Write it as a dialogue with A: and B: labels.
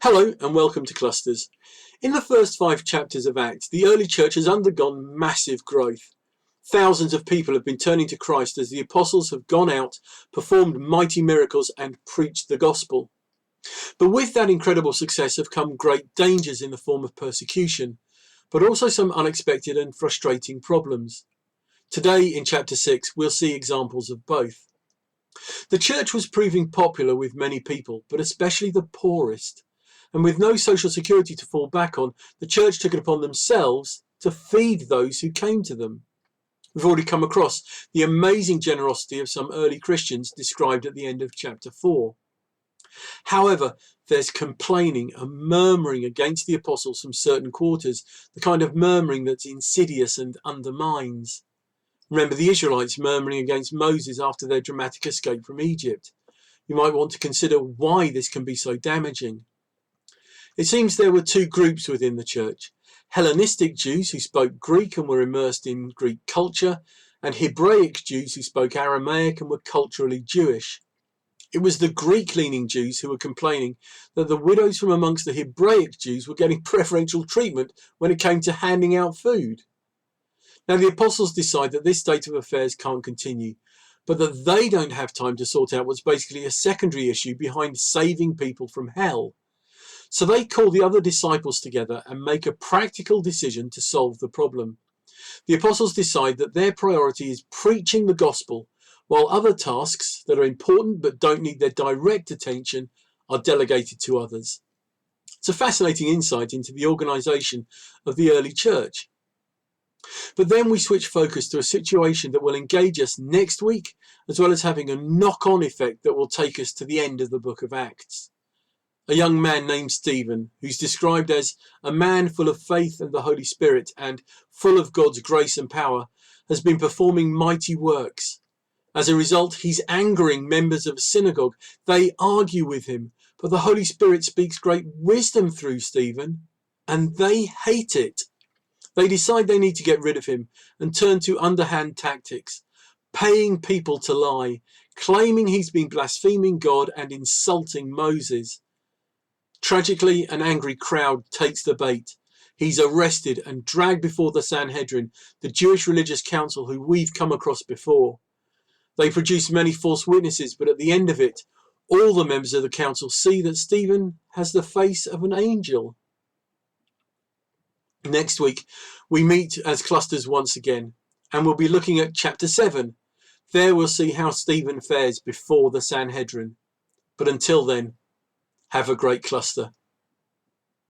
A: Hello and welcome to Clusters. In the first 5 chapters of Acts, the early church has undergone massive growth. Thousands of people have been turning to Christ as the apostles have gone out, performed mighty miracles and preached the gospel. But with that incredible success have come great dangers in the form of persecution, but also some unexpected and frustrating problems. Today in chapter 6 we'll see examples of both. The church was proving popular with many people, but especially the poorest. And with no social security to fall back on, the church took it upon themselves to feed those who came to them. We've already come across the amazing generosity of some early Christians described at the end of chapter 4. However, there's complaining and murmuring against the apostles from certain quarters, the kind of murmuring that's insidious and undermines. Remember the Israelites murmuring against Moses after their dramatic escape from Egypt. You might want to consider why this can be so damaging. It seems there were 2 groups within the church: Hellenistic Jews who spoke Greek and were immersed in Greek culture, and Hebraic Jews who spoke Aramaic and were culturally Jewish. It was the Greek-leaning Jews who were complaining that the widows from amongst the Hebraic Jews were getting preferential treatment when it came to handing out food. Now the apostles decide that this state of affairs can't continue, but that they don't have time to sort out what's basically a secondary issue behind saving people from hell. So they call the other disciples together and make a practical decision to solve the problem. The apostles decide that their priority is preaching the gospel, while other tasks that are important but don't need their direct attention are delegated to others. It's a fascinating insight into the organisation of the early church. But then we switch focus to a situation that will engage us next week, as well as having a knock-on effect that will take us to the end of the book of Acts. A young man named Stephen, who's described as a man full of faith and the Holy Spirit and full of God's grace and power, has been performing mighty works. As a result, he's angering members of a synagogue. They argue with him, but the Holy Spirit speaks great wisdom through Stephen, and they hate it. They decide they need to get rid of him and turn to underhand tactics, paying people to lie, claiming he's been blaspheming God and insulting Moses. Tragically, an angry crowd takes the bait. He's arrested and dragged before the Sanhedrin, the Jewish religious council who we've come across before. They produce many false witnesses, but at the end of it, all the members of the council see that Stephen has the face of an angel. Next week, we meet as Clusters once again, and we'll be looking at chapter 7. There we'll see how Stephen fares before the Sanhedrin. But until then, have a great cluster.